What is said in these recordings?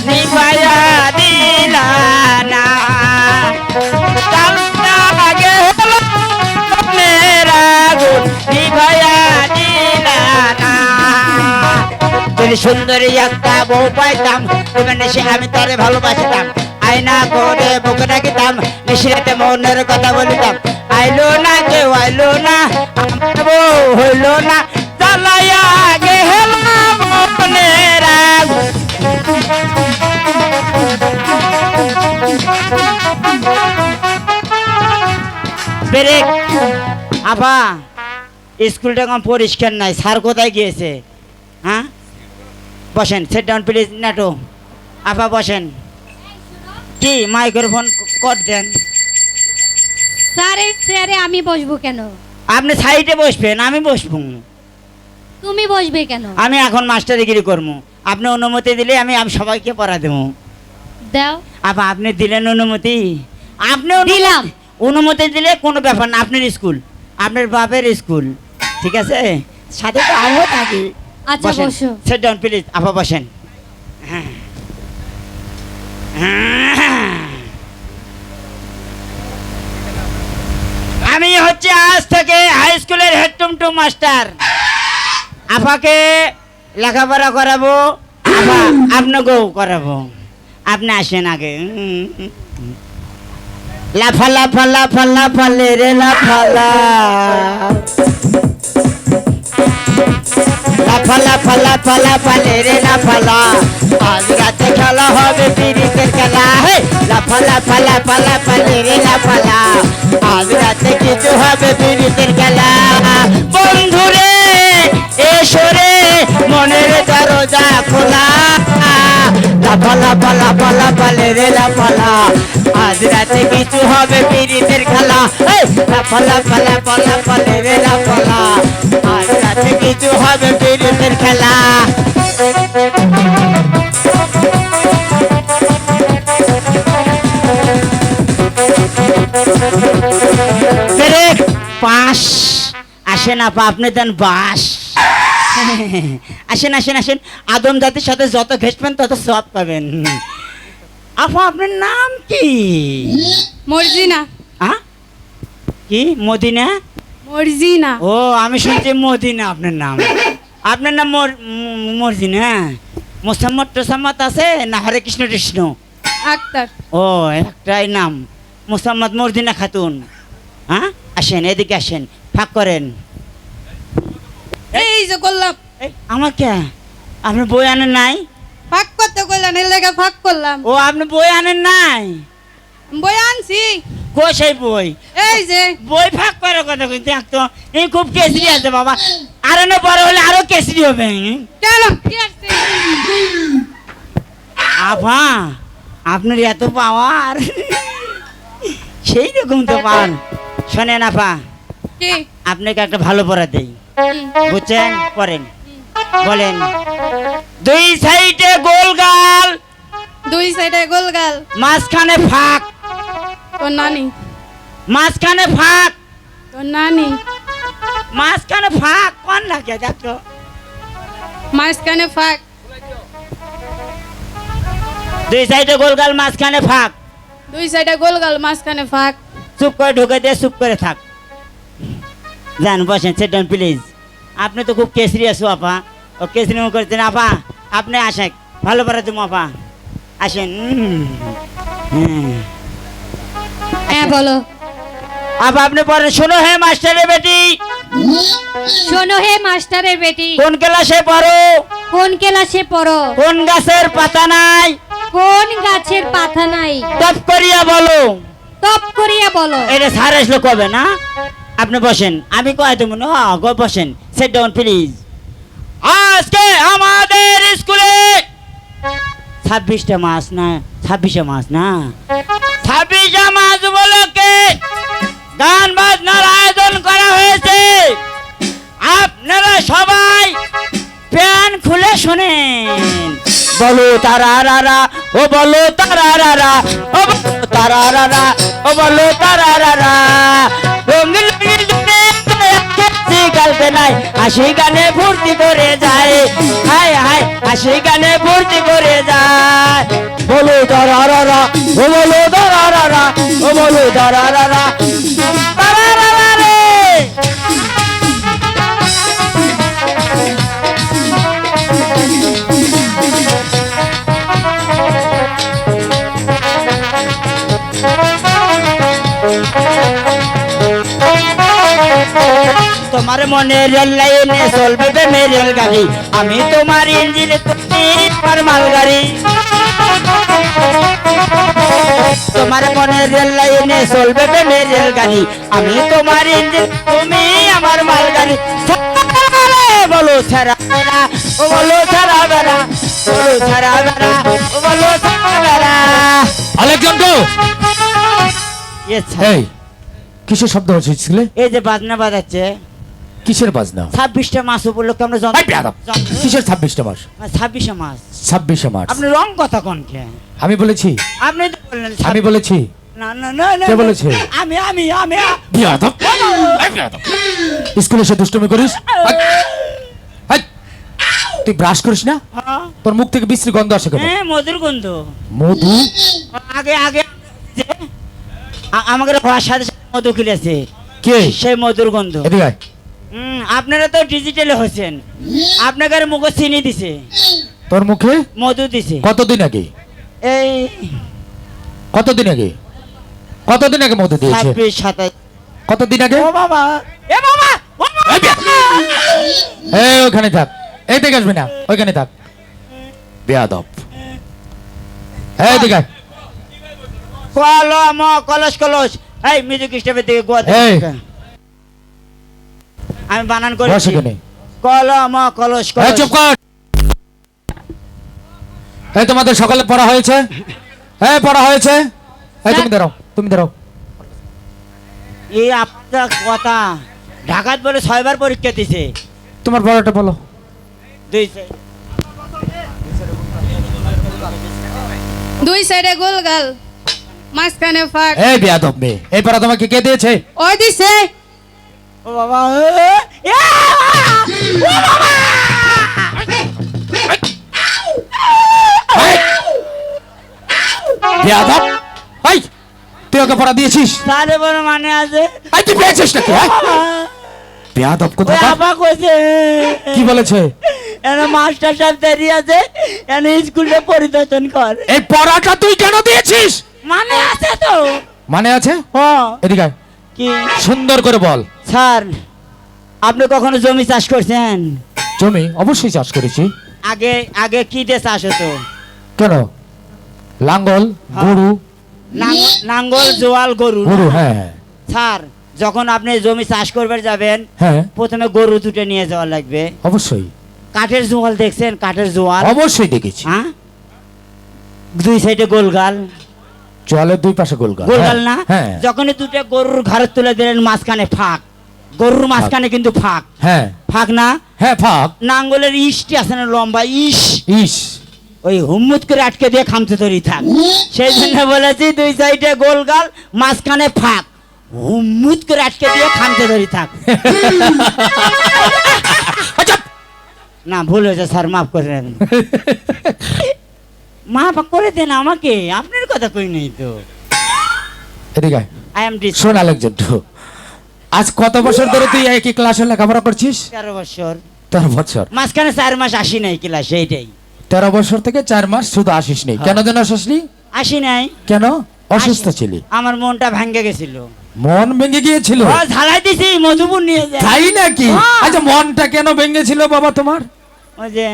নিভাইয়া দিলা না কালনা গেল মনের আগুন নিভাইয়া দিলা না যদি সুন্দরী একটা বউ পাইতাম তুমি সে আমি তারে ভালোবাসতাম আয়না করে বুকে রাখিতাম নিশিরাতে মনের কথা বলিতাম আইলো না কেউ আইলো না আমার বউ হইল না জ্বালাইয়া গেল মনের আগুন ব্রেক আপা স্কুলটা কম পরিষ্কার নাই স্যার কোথায় গিয়েছে হ্যাঁ বসেন সেট ডাউন প্লিজ নাটো আপা বসেন কি মাইক্রোফোন কট দেন স্যারের চেয়ারে আমি বসবো কেন? আপনি সাইডে বসবেন আমি বসবো তুমি বসবে কেন? আমি এখন মাস্টার ডিগ্রি করবো আপনি অনুমতি দিলে আমি সবাইকে পড়া দেবো দাও আপা আপনি দিলেন অনুমতি আপনি দিলাম অনুমতি দিলে কোনো ব্যাপার না আপনার স্কুল আপনার বাপের স্কুল ঠিক আছে সাথে তো আমিও থাকি আচ্ছা বসো সেট ডাউন প্লিজ আপা বসেন আমি হচ্ছে আজ থেকে হাই স্কুলের হেড টুমটু মাস্টার আপাকে লেখাপড়া করাবো আপা আপনাকেও করাবো আপনি আসেন আগে লাফা লাফা লাফা লাফা লে রে লাফালা লাফা লাফা লাফা লাফা লে রে লাফালা আজ রাতে খেলা হবে পিরিতের খেলা হে লাফা লাফা লাফা লাফা লে রে লাফালা আজ রাতে কিছু হবে পিরিতের খেলা বন্ধুরে এসো রে মনের দরজা খোলা লাফা লাফা লাফা লাফা লে রে লাফালা আজ রাতে কিছু হবে পিরিতের খেলা লাফা লাফা লাফা লাফা লে রে লাফালা আজ রাতে কিছু হবে পিরিতের খেলা পাশ আসেন আপা আপনি দেন বাস আসেন আসেন আসেন আদম জাতির সাথে যত ঘেসবেন তত সব পাবেন আপা আপনার নাম কি মর্জিনা কি মদিনা মর্জিনা ও আমি শুনছি মদিনা আপনার নাম মর্জিনা মোসাম্মদ টোসাম্মদ আছে না হরে কৃষ্ণ কৃষ্ণ আক্তার ও একটাই নাম মোসাম্মদ মর্জিনা খাতুন হ্যাঁ আসেন এদিকে আসেন ফাঁক করেন এই যে করলাম আমাকে আপনি বই আনেন নাই ফাঁক করতে কইলেন এর লেগে ফাঁক করলাম ও আপনি বই আনেন নাই বই আনছি কই সেই বই এই যে বই ফাঁক করার কথা কইতে তো এই খুব কেসরি আছে বাবা আর না বড় হলে আরো কেসরি হবে কেন কি আছে আপা আপনার এত পাওয়ার সেই রকম তো পান শোনেন আপা কি আপনাকে একটা ভালো পড়া দেই বুঝছেন পড়েন বলেন দুই সাইডে গোলগাল দুই সাইডে গোলগাল মাঝখানে ফাঁক তোর নানি মাঝখানে ফাঁক তোর নানি মাঝখানে ফাঁক কোন লাগে দেখো মাঝখানে ফাঁক দুই সাইডে গোলগাল মাঝখানে ফাঁক দুই সাইডে গোলগাল মাঝখানে ফাঁক চুপ করে ঢুকে দিয়ে চুপ করে থাক যান বসেন সেট ডাউন প্লিজ আপনি তো খুব কেসরি আছো আপা ও কেসরি করছেন আপা আপনি আসেন ভালো করে তুমি আপা আসেন হ্যাঁ বলো আপা আপনি পড়েন শোনো হে মাস্টারের বেটি শোনো হে মাস্টারের বেটি কোন ক্লাসে পড়ো কোন ক্লাসে পড়ো কোন গাছের পাতা নাই কোন গাছের পাতা নাই টপ করিয়া বলো টপ করিয়া বলো এটা স্যার আসলো কবে না আপনি বসেন আমি কয় তো মনে বসেন সেট ডাউন প্লিজ আজকে আমাদের স্কুলে 26টা মাস না 26 মাস না 26 মাস উপলক্ষে গান বাজনার আয়োজন করা হয়েছে আপনারা সবাই প্যান খুলে শোনেন বলো তারারারা ও বলো তারারারা ও বলো তারারারা ও বলো তারারারা রঙিন গালতে নাই হাসি গানে ভর্তি করে যায় হায় হায় হাসি গানে ভর্তি করে যায় বলো দারারা ও বলো দারারা ও বলো দারারা দারারা রে তোমার মনে রেল লাইনে চলবে প্রেমের রেলগাড়ি আমি তোমার ইঞ্জিনে তুমি আমার মালগাড়ি তোমার মনে রেল লাইনে চলবে প্রেমের রেলগাড়ি আমি তোমার ইঞ্জিন তুমি আমার মালগাড়ি বলো ছাড়া বেড়া ও বলো ছাড়া বেড়া বলো ছাড়া বেড়া ও বলো ছাড়া বেড়া আলেকজান্ডার Yes, sir. এই কিসের শব্দ হচ্ছিল? এই যে বাজনা বাজাচ্ছে কিসের বাজনা? 26টা মাস উপলক্ষে আমরা এই বেয়াদব! কিসের 26টা মাস? 26 মাস 26শে মার্চ। আপনি রং কথা কোন কে আমি বলেছি? আপনি তো বললেন আমি বলেছি? না না না না কে বলেছে? আমি বেয়াদব! এই বেয়াদব! স্কুলে এসে দুষ্টুমি করিস? এই! তুই ব্রাশ করিস না? হ্যাঁ তোর মুখ থেকে বিশ্রী গন্ধ আসে কেন? হ্যাঁ, মধুর গন্ধ মধু? আগে আগে যে আমাদের হওয়ার সাথে সাথে মধু খুলেছে কে? সেই মধুর গন্ধ এদিকে আয়। আপনারা তো ডিজিটালে হয়েছেন আপনাকে মুখে চিনি দিছে তোর মুখে মধু দিছে কতদিন আগে? এই কতদিন আগে? কতদিন আগে মধু দিয়েছে? 26 27 কতদিন আগে? ও বাবা এ বাবা ও বাবা! এই বেয়াদব! এই ওখানে থাক, এই দিকে আসবি না, ওইখানে থাক। বেয়াদব! এই দিকে আয়। কলম কলস কলস এই মিউজিক স্টেপের দিকে গোয়া এই। আমি বানান বস করেছি এখানে। কলম কলস এই কলস চুপ কর। এই তোমাদের সকালে পড়া হয়েছে? হ্যাঁ পড়া হয়েছে। এই তুমি দাঁড়াও, তুমি দাঁড়াও। এই আপনার কথা ঢাকাত বলে 6 বার পরীক্ষা দিছে তোমার বড়টা বলো। 2 সাইড দুই সাইডে গোলগাল মাঝখানে ফাঁক এই বেয়াদব মেয়ে, এই পড়া তোমাকে কে দিয়েছে? ওই দিছে ও বাবা এ এই! বেয়াদব! এই তুই ওকে পড়া দিয়েছিস? সারে বড় মানে আছে এই তুই পেয়েছিস নাকি? হ্যাঁ? বেয়াদব ওই কোথাকার? আপা কইছে কি বলেছে? এনে মাস্টার সাহেব দাঁড়িয়ে আছে এনে স্কুলে পরিদর্শন কর এই পড়াটা তুই কেন দিয়েছিস? মানে আছে তো মানে আছে? হ্যাঁ এদিকে আয়। কি সুন্দর করে বল। স্যার আপনি কখনো জমি চাষ করছেন জমি অবশ্যই চাষ করেছি। আগে আগে কি দিয়ে চাষ হতো কেন? লাঙ্গল, হ্যাঁ। গরু। নাঙ্গল জোয়াল গরু গরু, না? হ্যাঁ স্যার যখন আপনি জমি চাষ করবে যাবেন হ্যাঁ প্রথমে গরু দুটো নিয়ে যাওয়া লাগবে অবশ্যই। কাঠের জোয়াল দেখছেন কাঠের জোয়াল অবশ্যই দেখেছি। হ্যাঁ 2 সাইডে গোলগাল জলের দুই পাশে গোলগাল। গোলগাল না হ্যাঁ যখনই দুটো গরুর ঘরে তুলে দিলেন মাঝখানে ফাঁক গরুর মাঝখানে কিন্তু ফাঁক হ্যাঁ ফাঁক না হ্যাঁ ফাঁক। নাঙ্গলের ইসটি আছে না লম্বা ইস ইস ওই হুম্মুত করে আটকে দিয়ে খামতে তৈরি থাক সেই জন্য বলেছি 2 সাইডে গোলগাল মাঝখানে ফাঁক হুম্মুত করে আটকে দিয়ে খামতে তৈরি থাক আচ্ছা না ভুল হয়েছে স্যার মাফ করে দেন মাফ করে দেন আমাকে আপনার কথা কই নেই তো এদিকে আয়। আই এম ডিস শোন আলেকজান্ডার, আজ কত বছর ধরে তুই একই ক্লাসে লেখাপড়া করছিস? 13 বছর 13 বছর। মাঝখানে 4 মাস আসি নাই ক্লাসে এইটাই 13 বছর থেকে 4 মাস শুধু আসিস নি। হ্যাঁ। কেন যেন আসিসনি? আসি নাই কেন? অসুস্থ আসি- ছিলি? আমার মনটা ভাঙ্গে গেছিল মন ভেঙে গিয়েছিল? ও ঝালাই দিছি মধুপুর নিয়ে যায় তাই নাকি? হ্যাঁ। আচ্ছা মনটা কেন ভেঙেছিল বাবা তোমার? ওই যে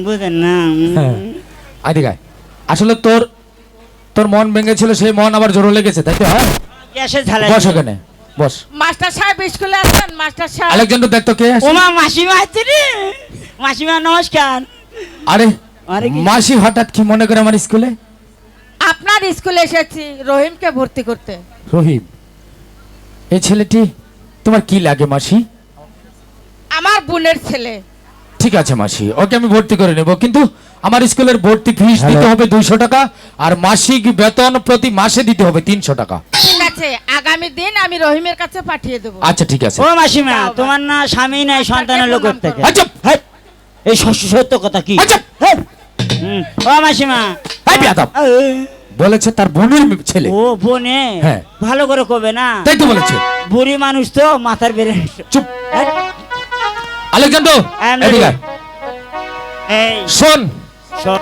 বুঝেন না হ্যাঁ। এদিকে আয়। আসলে তোর মন ভেঙেছিল, সেই মন আবার জোরে লেগেছে, তাই তো? হ্যাঁ এসে ঝালাই বস ওখানে বস। মাস্টার সাহেব স্কুলে আসছেন মাস্টার সাহেব আলেকজান্ডার দেখ তো কে আসছে। ওমা মাসিমা আছে রে মাসিমা নমস্কার আরে আরে কি- মাসি হঠাৎ কি মনে করে আমার স্কুলে? আপনার স্কুলে এসেছি রহিমকে ভর্তি করতে রহিম, এই ছেলেটি তোমার কি লাগে মাসি? আমার বোনের ছেলে ঠিক আছে মাসি, ওকে আমি ভর্তি করে নেব, কিন্তু আমার স্কুলের ভর্তি ফিস দিতে হবে 200 টাকা, আর মাসিক বেতন প্রতি মাসে দিতে হবে 300 টাকা। ঠিক আছে আগামী দিন আমি রহিমের কাছে পাঠিয়ে দেবো আচ্ছা ঠিক আছে। ও মাসিমা তোমার না স্বামী নাই সন্তানের লোক প্রণাম থেকে করো। আচ্ছা হেই, এই সত্য কথা কি আচ্ছা হেই, ও মাসিমা এই বেয়াদব, বলেছে তার বোনের ছেলে। ও বোনে, হ্যাঁ। ভালো করে কবে না, তাই তো বলেছে। বুড়ি মানুষ তো মাথার বেড়ে। চুপ। Alexander, I'm ready. এদিকে আয়। এই শোন, শোন,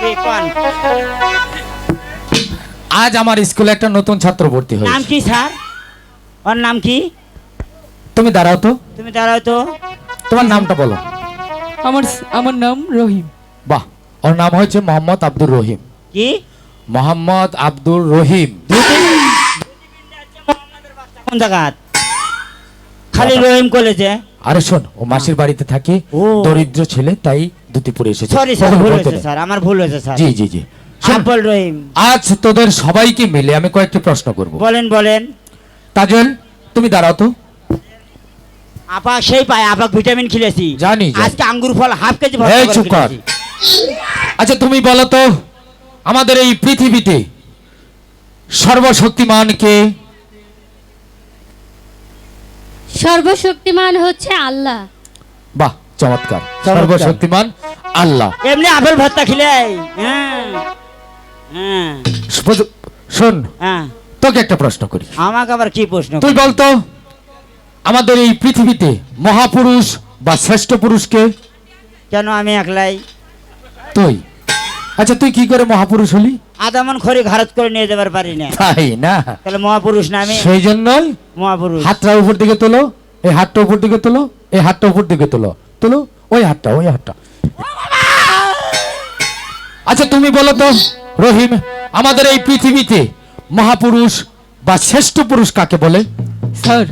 কি কোন? আজ আমার স্কুলে একটা নতুন ছাত্র ভর্তি নাম হয়েছে। কি স্যার? ওর নাম কি? তুমি দাঁড়াও তো, তুমি দাঁড়াও তো। তোমার নামটা বলো। আমার আমার নাম রহিম। বাহ, ওর নাম হয়েছে মোহাম্মদ আব্দুর রহিম। কি? মোহাম্মদ আব্দুর রহিম। কোন জায়গাত? খালি রহিম কলেজে। আরে শোন, ও মাসির বাড়িতে থাকে, ও। দরিদ্র ছেলে, তাই ধুতি পরে এসেছে। সরি স্যার, ওকে ভুল বলতে হয়েছে নেই। স্যার, আমার ভুল হয়েছে স্যার। জি জি জি। শোন, আব্বুল রহিম। আজ তোদের সবাইকে মিলে আমি কয়েকটি প্রশ্ন করব। বলেন বলেন। তাজেল, তুমি দাঁড়াও তো। আপা সেই পায়, আপা ভিটামিন খেলেছি। জানি, জানি। আজকে আঙ্গুর ফল হাফ কেজি এই চুপ কর। আচ্ছা তুমি বলো তো, আমাদের এই পৃথিবীতে সর্বশক্তিমান কে? সর্বশক্তিমান হচ্ছে আল্লাহ। বাহ, চমৎকার। চমৎকার। সর্বশক্তিমান আল্লাহ। এমনি আপেল ভর্তা খেলে। হ্যাঁ হ্যাঁ শোন, হ্যাঁ। তোকে একটা প্রশ্ন করি। আমাকে আবার কি প্রশ্ন? তুই বলতো, আমাদের এই পৃথিবীতে মহাপুরুষ বা শ্রেষ্ঠ পুরুষকে? কেন আমি একলাই? তুই। আচ্ছা তুই কি করে মহাপুরুষ হলি? আদামন খড়ি ঘারত করে নিয়ে যাবার পারি না, তাই না? তাহলে মহাপুরুষ না আমি? সেই জন্যই মহাপুরুষ। হাতটা উপর দিকে তোলো, এই হাতটা উপর দিকে তোলো, এই হাতটা উপর দিকে তোলো, তোলো, ওই হাতটা, ওই হাতটা। আচ্ছা তুমি বলো তো রহিম, আমাদের এই পৃথিবীতে মহাপুরুষ বা শ্রেষ্ঠ পুরুষ কাকে বলে? স্যার,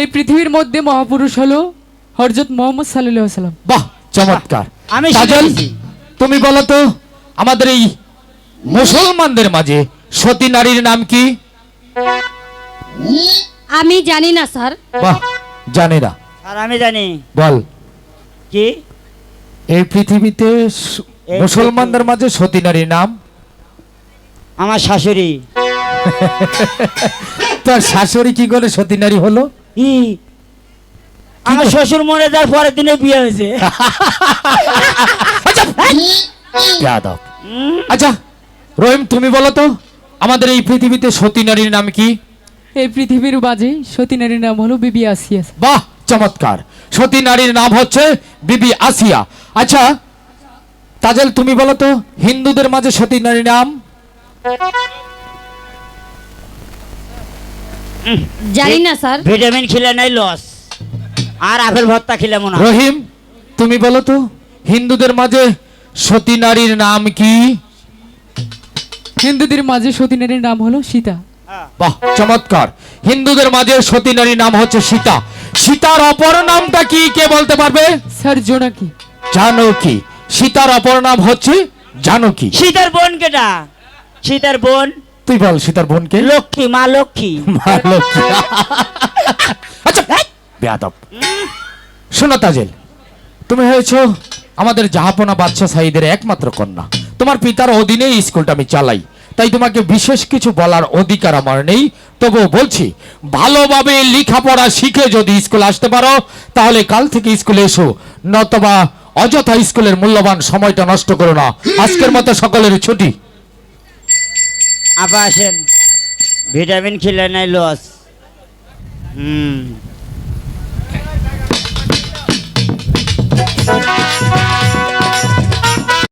এই পৃথিবীর মধ্যে মহাপুরুষ হলো হযরত মুহাম্মদ সাল্লাল্লাহু আলাইহি ওয়াসাল্লাম। বাহ, চমৎকার। আমি কাজল, শিখেছি। তুমি বলো তো, আমাদের এই মুসলমানদের মাঝে সতী নারীর নাম কি? আমি জানি না স্যার। বাহ, জানি না। আর আমি জানি। বল। কি? এই পৃথিবীতে এই মুসলমানদের মাঝে সতী নারীর নাম? আমার শাশুড়ি। তোর শাশুড়ি কি করে সতী নারী হলো? কি? আমার শ্বশুর মরে যাওয়ার পরের দিনে বিয়ে হয়েছে। যাদব। আচ্ছা রহিম, তুমি বলো তো, আমাদের এই পৃথিবীতে সতী নারীর নাম কি? এই পৃথিবীর মাঝে সতী নারীর নাম হলো বিবি আসিয়া। বাহ, চমৎকার। সতী নারীর নাম হচ্ছে বিবি আসিয়া। আচ্ছা তাজেল, তুমি বলো তো, হিন্দুদের মাঝে সতী নারীর নাম? জানি না স্যার। ভিটামিন খেলে নাই লস, আর আপেল ভর্তা খেলে মনে হয়। রহিম, তুমি বলো তো, হিন্দুদের মাঝে সতী নারীর নাম কি? হিন্দুদের মাঝে সতী নারীর নাম হলো সীতা। বাহ, চমৎকার। হিন্দুদের মাঝে সতী নারীর নাম হচ্ছে সীতা। সীতার অপর নামটা কি, কে বলতে পারবে? স্যার, জোনাকি। জানকী। সীতার অপর নাম হচ্ছে জানকী। সীতার বোন কেটা? সীতার বোন তুই বল সীতার বোনকে? লক্ষ্মী, মা লক্ষ্মী। মা লক্ষ্মী। আচ্ছা বেয়াদব। শোনো তাজেল, তুমি হয়েছো আমাদের জাহাপনা বাদশাহ সাঈদের একমাত্র কন্যা। তোমার পিতার অধীনে এই স্কুলটা আমি চালাই, তাই তোমাকে বিশেষ কিছু বলার অধিকার আমার নেই। তবুও বলছি, ভালোভাবে লেখাপড়া শিখে যদি স্কুলে আসতে পারো তাহলে কাল থেকে স্কুলে এসো, নতবা অযথা স্কুলের মূল্যবান সময়টা নষ্ট করো না। আজকের মতো সকলের ছুটি। আপা আসেন, ভিটামিন খেলে নাই লস। হুম।